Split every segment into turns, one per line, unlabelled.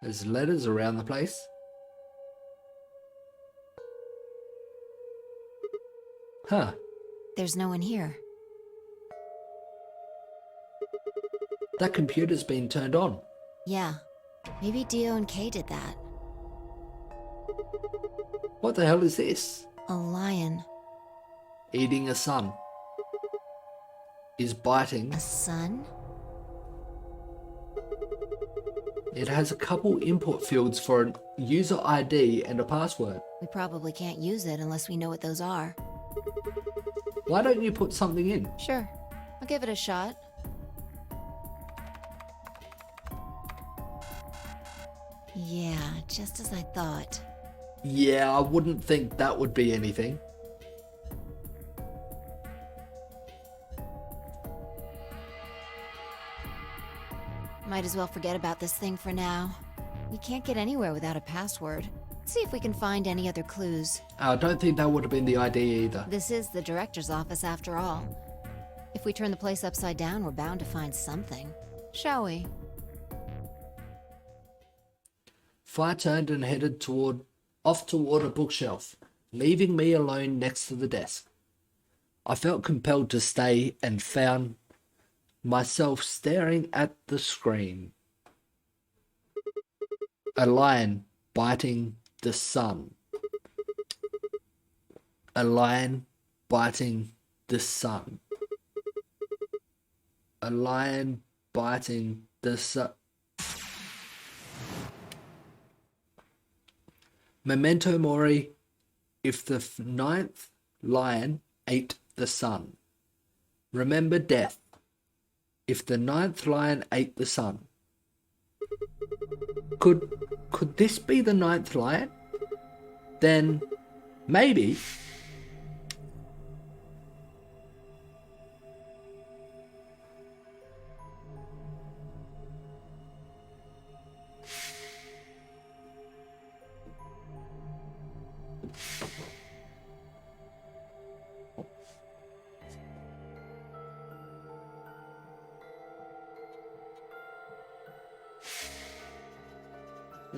There's letters around the place. Huh.
There's no one here.
That computer's been turned on.
Yeah. Maybe Dio and Kay did that.
What the hell is this?
A lion.
Eating a sun. Is biting.
A sun?
It has a couple input fields for a user ID and a password.
We probably can't use it unless we know what those are.
Why don't you put something in?
Sure. I'll give it a shot. Yeah, just as I thought.
Yeah, I wouldn't think that would be anything.
Might as well forget about this thing for now. We can't get anywhere without a password. Let's see if we can find any other clues.
I don't think that would have been the ID either.
This is the director's office after all. If we turn the place upside down, we're bound to find something. Shall we?
Fire turned and headed off toward a bookshelf, leaving me alone next to the desk. I felt compelled to stay and found myself staring at the screen. A lion biting the sun. A lion biting the sun. A lion biting the sun. Memento mori, if the ninth lion ate the sun. Remember death, if the ninth lion ate the sun. Could this be the ninth lion? Then maybe.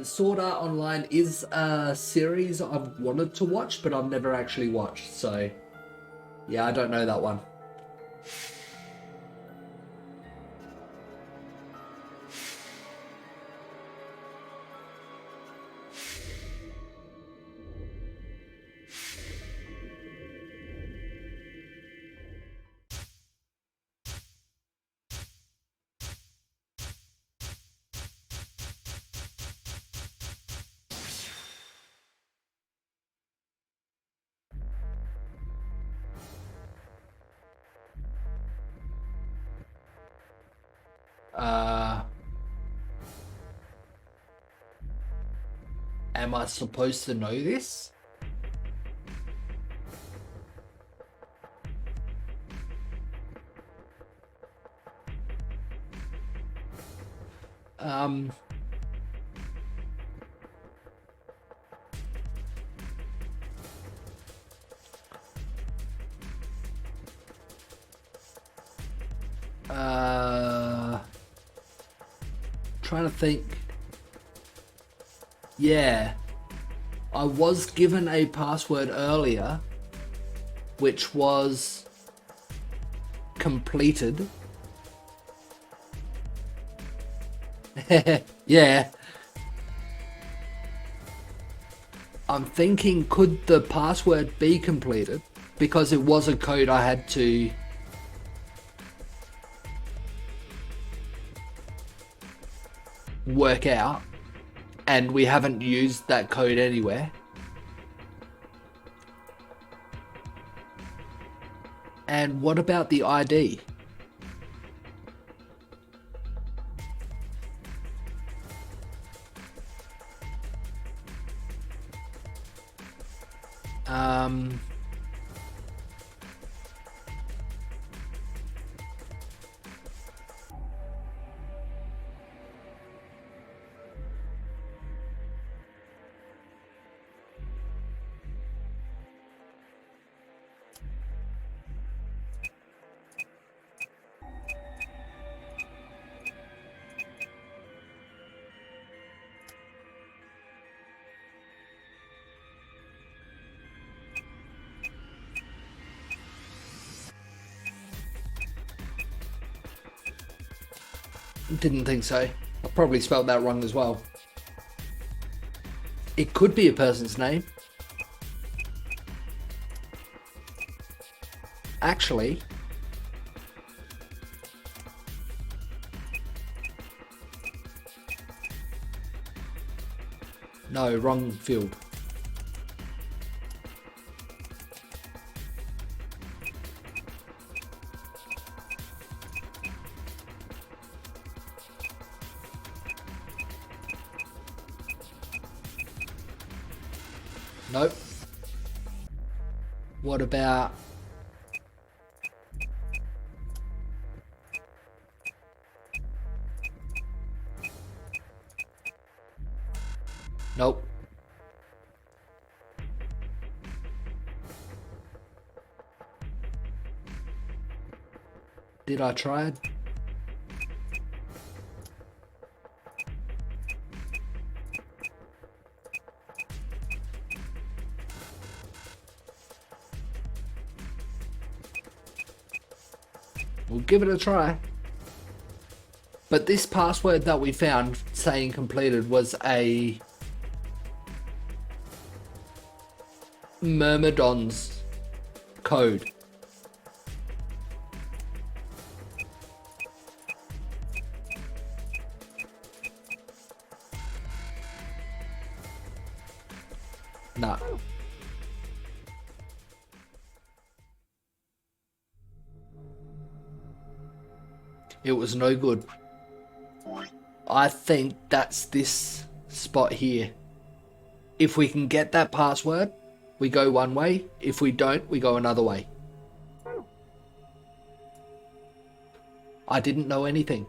Sword Art Online is a series I've wanted to watch, but I've never actually watched, so yeah, I don't know that one. Am I supposed to know this? Trying to think. Yeah, I was given a password earlier, which was completed. Yeah. I'm thinking, could the password be completed? Because it was a code I had to work out, and we haven't used that code anywhere. And what about the ID? Didn't think so. I probably spelled that wrong as well. It could be a person's name. Actually, no, wrong field. Nope. What about... Nope. Did I try it? We'll give it a try. But this password that we found saying completed was a Myrmidon's code. Nah. It was no good. I think that's this spot here. If we can get that password, we go one way. If we don't, we go another way. I didn't know anything.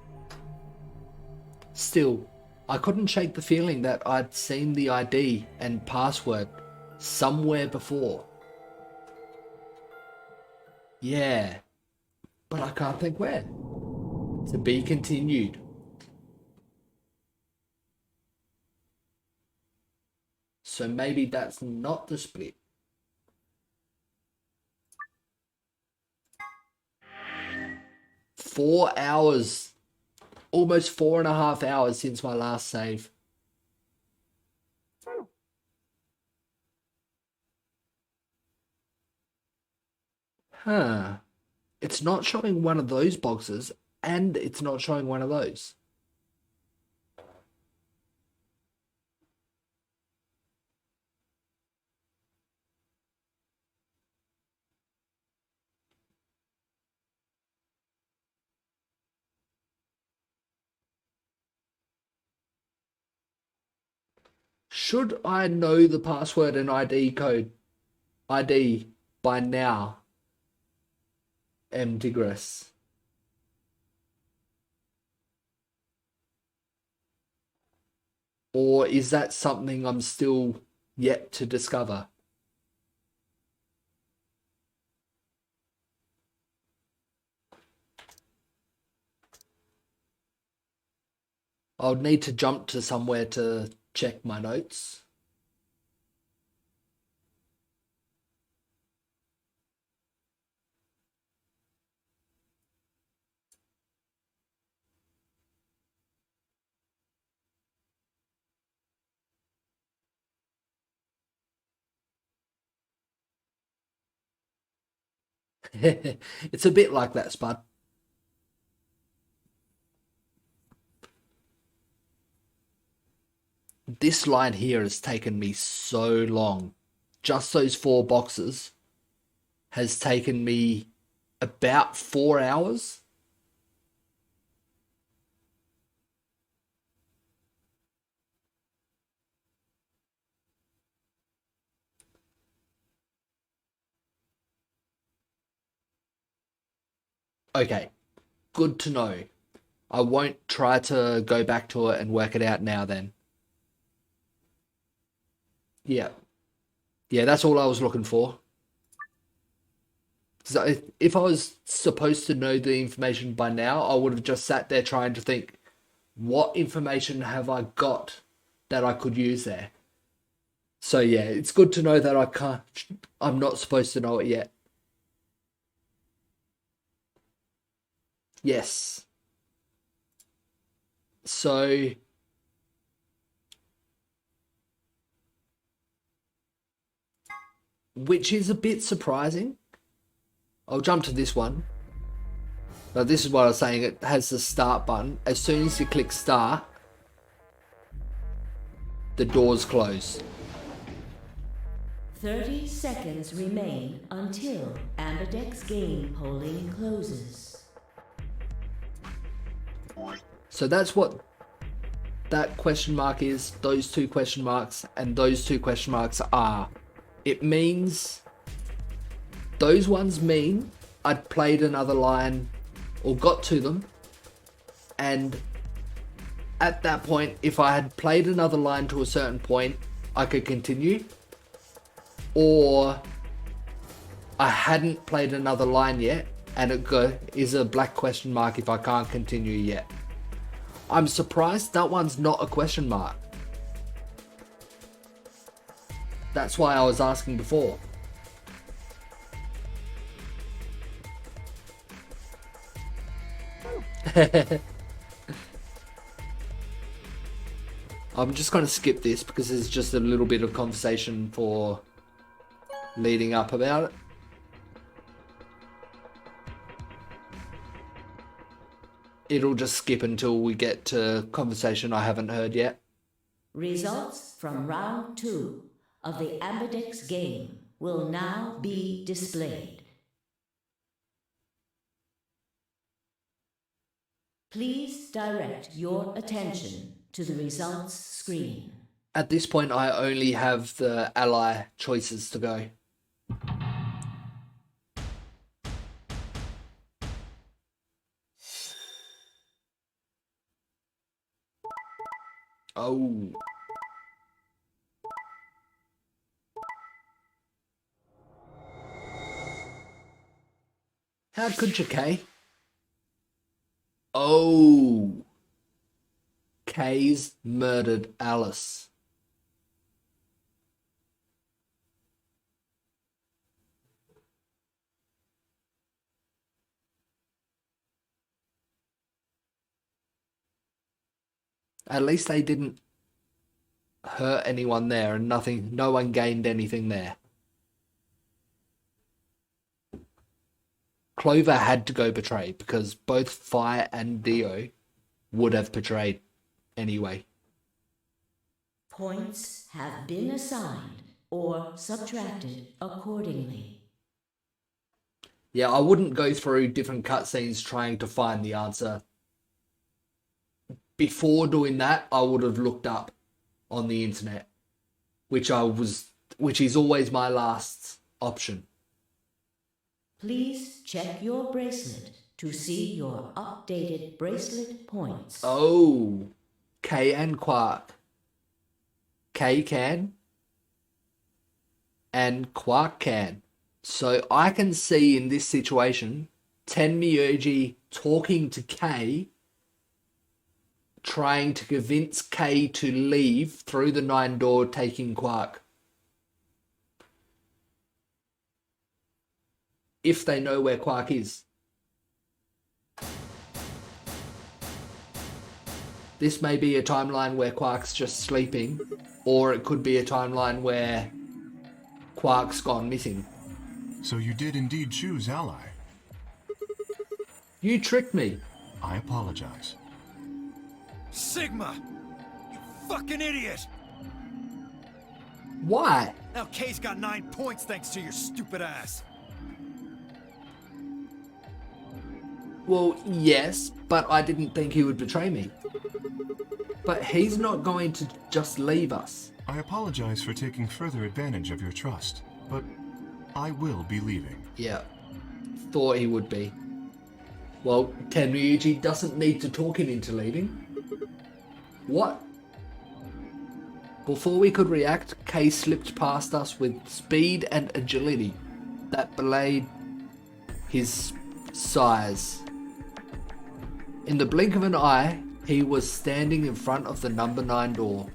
Still, I couldn't shake the feeling that I'd seen the ID and password somewhere before. Yeah, but I can't think where. To be continued. So maybe that's not the split. Four hours, almost 4.5 hours since my last save. Huh. It's not showing one of those boxes, and it's not showing one of those. Should I know the password and ID by now, M. Digress? Or is that something I'm still yet to discover? I'll need to jump to somewhere to check my notes. It's a bit like that, Spud. This line here has taken me so long. Just those 4 boxes has taken me about 4 hours. Okay, good to know. I won't try to go back to it and work it out now then. Yeah. Yeah, that's all I was looking for. So if I was supposed to know the information by now, I would have just sat there trying to think, what information have I got that I could use there? So yeah, it's good to know that I'm not supposed to know it yet. Yes. So which is a bit surprising. I'll jump to this one. Now this is what I was saying, it has the start button. As soon as you click start, the doors close.
30 seconds remain until Ambidex game polling closes.
So that's what that question mark is, those two question marks, and those two question marks are. It means, those ones mean I'd played another line or got to them, and at that point, if I had played another line to a certain point, I could continue, or I hadn't played another line yet, and it is a black question mark if I can't continue yet. I'm surprised that one's not a question mark. That's why I was asking before. I'm just going to skip this because there's just a little bit of conversation for leading up about it. It'll just skip until we get to conversation I haven't heard yet.
Results from round 2 of the Ambidex game will now be displayed. Please direct your attention to the results screen.
At this point, I only have the ally choices to go. Oh. How could you, Kay? Oh. Kay's murdered Alice. At least they didn't hurt anyone there, and no one gained anything there. Clover had to go betray because both Fire and Dio would have betrayed anyway.
Points have been assigned or subtracted accordingly.
Yeah, I wouldn't go through different cutscenes trying to find the answer. Before doing that, I would have looked up on the internet, which is always my last option.
Please check your bracelet to see your updated bracelet points.
Oh, Kay and Quark. Kay can, and Quark can. So I can see in this situation, Tenmyurgi talking to Kay, trying to convince Kay to leave through the 9 door, taking Quark. If they know where Quark is. This may be a timeline where Quark's just sleeping, or it could be a timeline where Quark's gone missing.
So you did indeed choose ally.
You tricked me.
I apologize.
Sigma! You fucking idiot!
Why?
Now Kay's got 9 points thanks to your stupid ass.
Well, yes, but I didn't think he would betray me. But he's not going to just leave us.
I apologize for taking further advantage of your trust, but I will be leaving.
Yeah, thought he would be. Well, Tenryuji doesn't need to talk him into leaving. What? Before we could react, Kay slipped past us with speed and agility that belied his size. In the blink of an eye, he was standing in front of the number 9 door.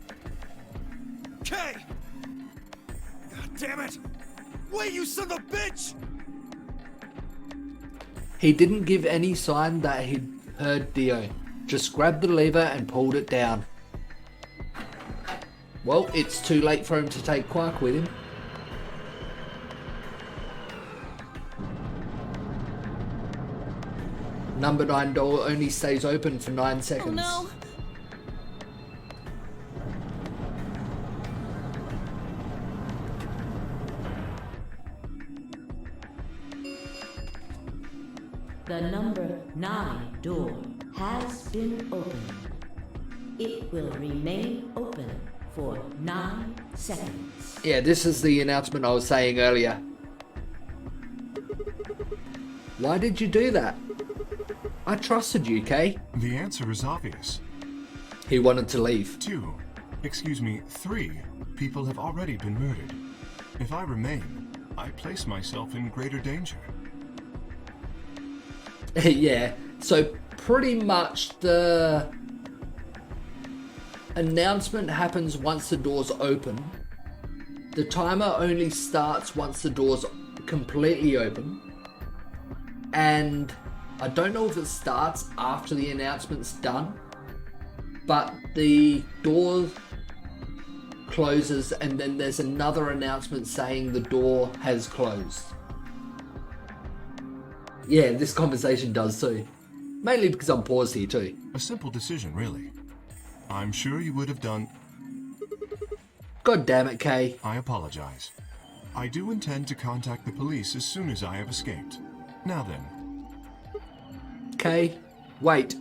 Kay! God damn it! Wait, you son of a bitch!
He didn't give any sign that he'd heard Dio. just grabbed the lever and pulled it down. Well, it's too late for him to take Quark with him. Number 9 door only stays open for 9 seconds.
Oh no!
The number 9 door has been opened. It will remain open for 9 seconds.
Yeah, this is the announcement I was saying earlier. Why did you do that? I trusted you, Kay.
The answer is obvious.
He wanted to leave.
3 people have already been murdered. If I remain, I place myself in greater danger.
Yeah, so pretty much the announcement happens once the doors open. The timer only starts once the doors completely open. And I don't know if it starts after the announcement's done, but the door closes and then there's another announcement saying the door has closed. Yeah, this conversation does too. Mainly because I'm paused here too.
A simple decision, really. I'm sure you would have done...
God damn it, Kay.
I apologize. I do intend to contact the police as soon as I have escaped. Now then.
Kay, wait.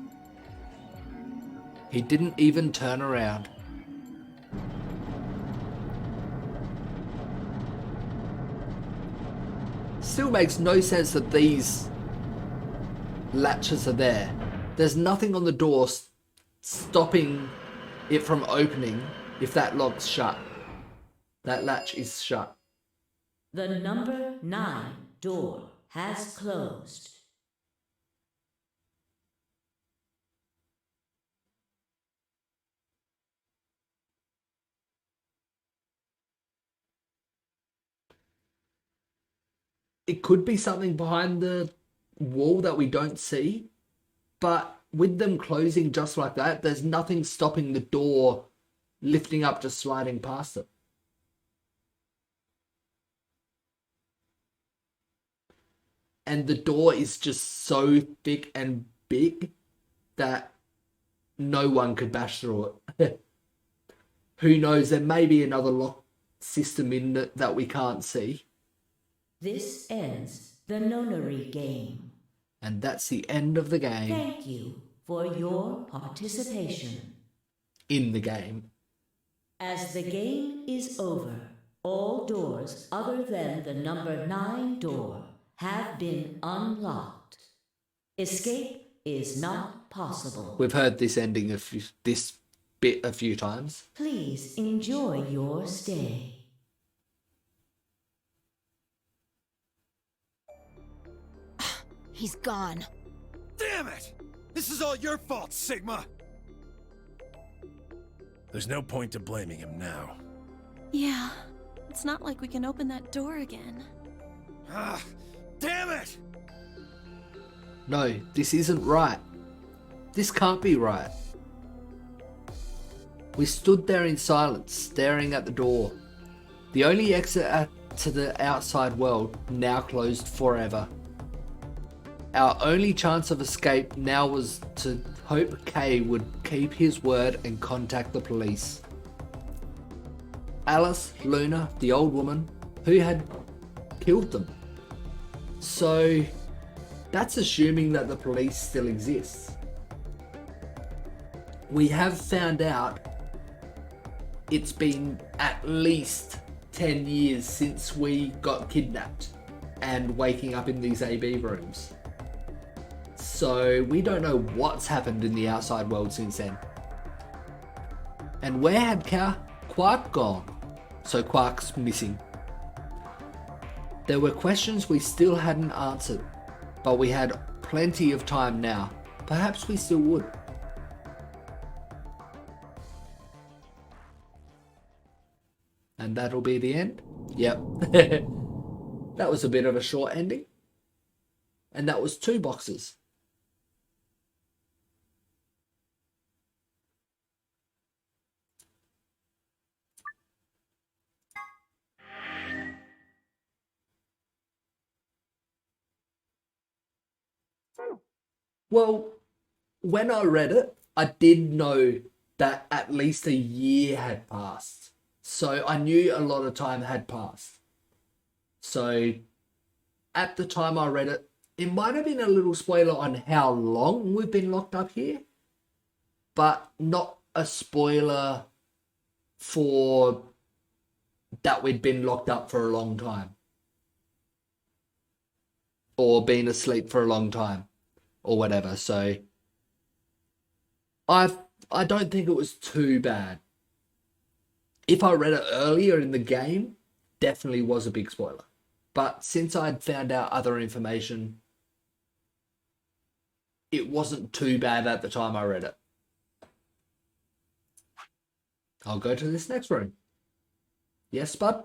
He didn't even turn around. Still makes no sense that these latches are there. There's nothing on the door stopping it from opening if that lock's shut. That latch is shut.
The number 9 door has closed.
It could be something behind the wall that we don't see, but with them closing just like that, there's nothing stopping the door lifting up, just sliding past it. And the door is just so thick and big that no one could bash through it. Who knows, there may be another lock system in it that we can't see.
This ends the Nonary game.
And that's the end of the game.
Thank you for your participation.
In the game.
As the game is over, all doors other than the number 9 door have been unlocked. Escape is not possible.
We've heard this ending this bit a few times.
Please enjoy your stay.
He's gone.
Damn it! This is all your fault, Sigma! There's no point to blaming him now.
Yeah, it's not like we can open that door again.
Ah, damn it!
No, this isn't right. This can't be right. We stood there in silence, staring at the door. The only exit to the outside world, now closed forever. Our only chance of escape now was to hope Kay would keep his word and contact the police. Alice, Luna, the old woman, who had killed them. So, that's assuming that the police still exists. We have found out it's been at least 10 years since we got kidnapped and waking up in these AB rooms. So we don't know what's happened in the outside world since then. And where had Quark gone? So Quark's missing. There were questions we still hadn't answered, but we had plenty of time now. Perhaps we still would. And that'll be the end? Yep. That was a bit of a short ending. And that was 2 boxes. Well, when I read it, I did know that at least a year had passed. So I knew a lot of time had passed. So at the time I read it, it might have been a little spoiler on how long we've been locked up here, but not a spoiler for that we'd been locked up for a long time. Or been asleep for a long time. Or whatever. So I don't think it was too bad. If I read it earlier in the game, definitely was a big spoiler. But since I'd found out other information, it wasn't too bad at the time I read it. I'll go to this next room. Yes, bud?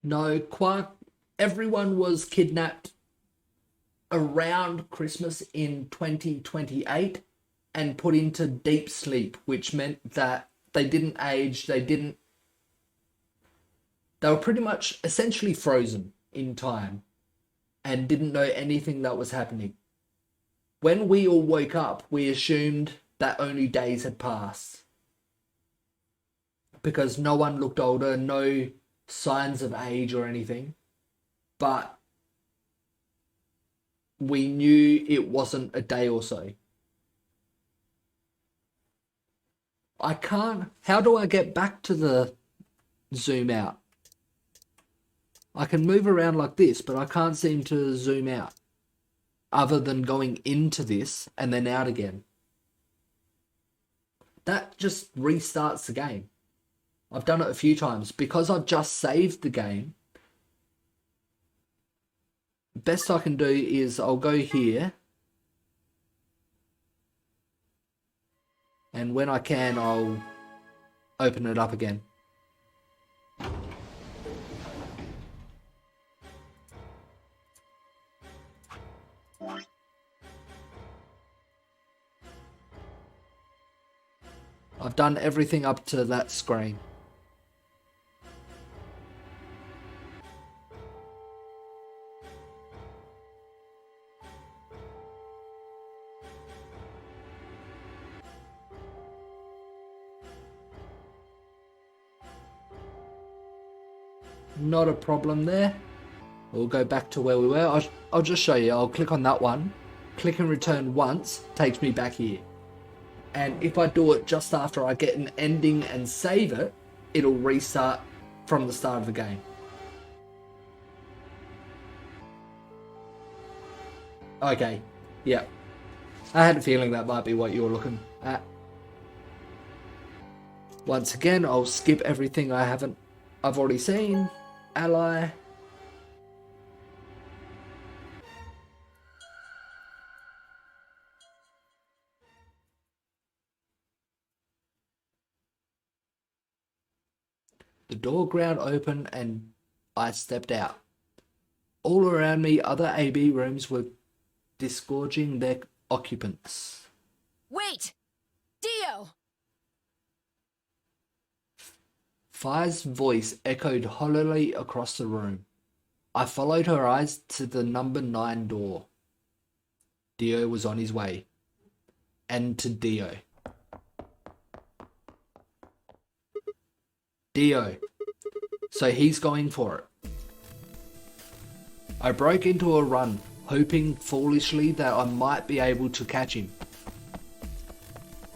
No, everyone was kidnapped around Christmas in 2028 and put into deep sleep, which meant that they didn't age, they were pretty much essentially frozen in time and didn't know anything that was happening. When we all woke up, we assumed that only days had passed because no one looked older, no signs of age or anything, but we knew it wasn't a day or so. How do I get back to the zoom out? I can move around like this, but I can't seem to zoom out other than going into this and then out again. That just restarts the game. I've done it a few times. Because I've just saved the game, best I can do is I'll go here. And when I can, I'll open it up again. I've done everything up to that screen. Not a problem there. We'll go back to where we were. I'll just show you. I'll click on that one. Click and return once. Takes me back here. And if I do it just after I get an ending and save it, it'll restart from the start of the game. Okay. Yeah. I had a feeling that might be what you were looking at. Once again, I'll skip everything I've already seen. Ally. The door ground open and I stepped out. All around me, other AB rooms were disgorging their occupants.
Wait! Dio!
Fire's voice echoed hollowly across the room. I followed her eyes to the number 9 door. Dio was on his way. And to Dio. Dio. So he's going for it. I broke into a run, hoping foolishly that I might be able to catch him.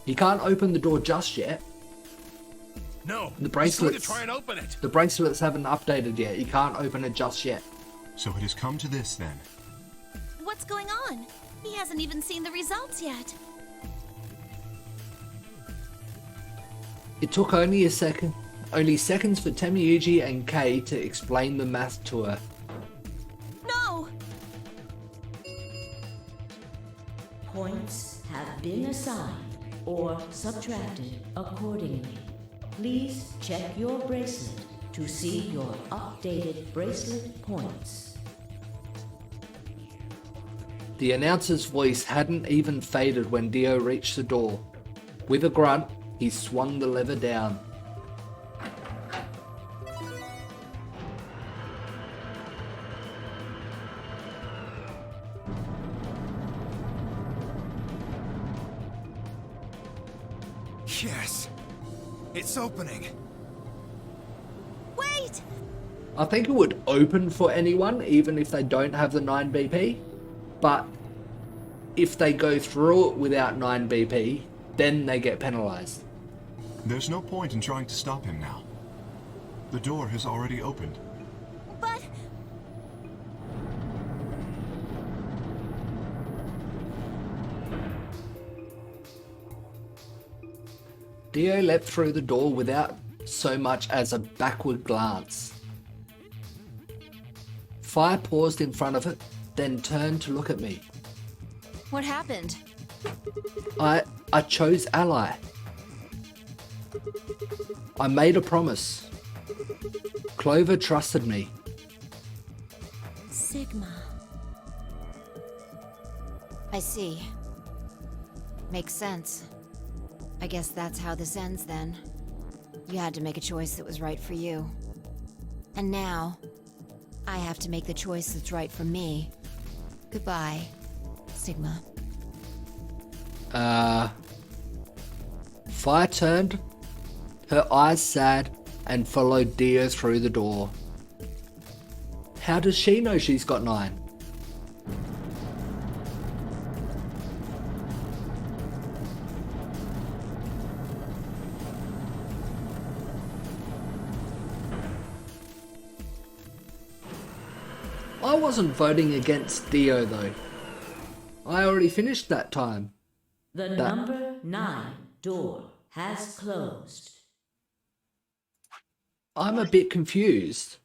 He can't open the door just yet.
No,
The bracelets.
to try and open it.
The bracelets haven't updated yet. You can't open it just yet.
So it has come to this then.
What's going on? He hasn't even seen the results yet.
It took only seconds for Tamiuji and Kay to explain the math to her.
No!
Points have been assigned or subtracted accordingly. Please check your bracelet to see your updated bracelet points.
The announcer's voice hadn't even faded when Dio reached the door. With a grunt, he swung the lever down.
Yes. It's opening.
Wait!
I think it would open for anyone, even if they don't have the 9 BP. But if they go through it without 9 BP, then they get penalized.
There's no point in trying to stop him now. The door has already opened.
But...
Dio leapt through the door without so much as a backward glance. Fire paused in front of it, then turned to look at me.
What happened?
I chose ally. I made a promise. Clover trusted me.
Sigma...
I see. Makes sense. I guess that's how this ends then. You had to make a choice that was right for you. And now, I have to make the choice that's right for me. Goodbye, Sigma.
Fire turned, her eyes sad, and followed Dio through the door. How does she know she's got 9? I wasn't voting against Dio though. I already finished that time.
The number 9 door has closed.
I'm a bit confused.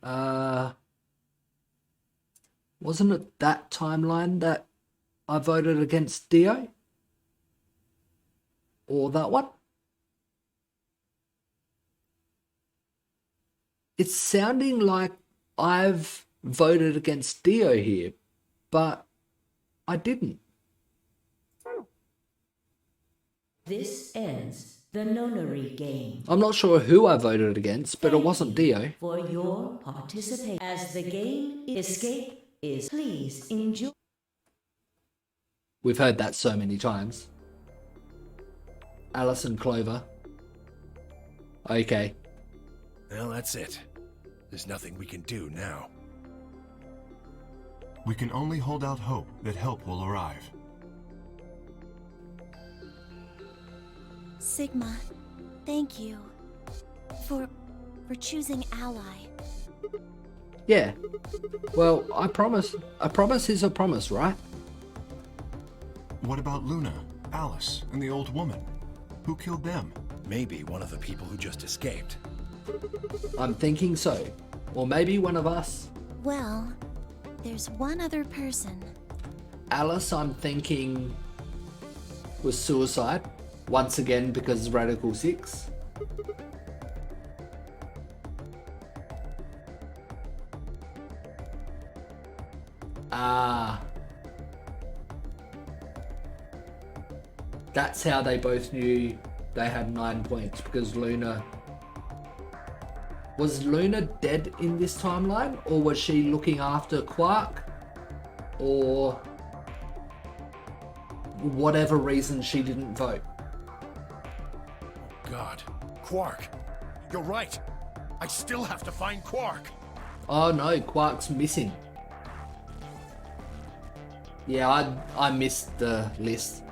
Wasn't it that timeline that I voted against Dio? Or that one? It's sounding like I've voted against Dio here, but I didn't.
This ends the Nonary Games.
I'm not sure who I voted against, but it wasn't Dio.
For your participation as the game Escape is. Please enjoy.
We've heard that so many times. Alice and Clover. Okay.
Well, that's it. There's nothing we can do now.
We can only hold out hope that help will arrive.
Sigma, thank you. For choosing ally.
Yeah. Well, I promise. A promise is a promise, right?
What about Luna, Alice, and the old woman? Who killed them?
Maybe one of the people who just escaped.
I'm thinking so. Or maybe one of us.
Well, there's one other person.
Alice, I'm thinking, was suicide. Once again, because of Radical 6. That's how they both knew they had 9 points, because Luna... Was Luna dead in this timeline, or was she looking after Quark? Or whatever reason she didn't vote.
God. Quark. You're right. I still have to find Quark.
Oh no, Quark's missing. Yeah, I missed the list.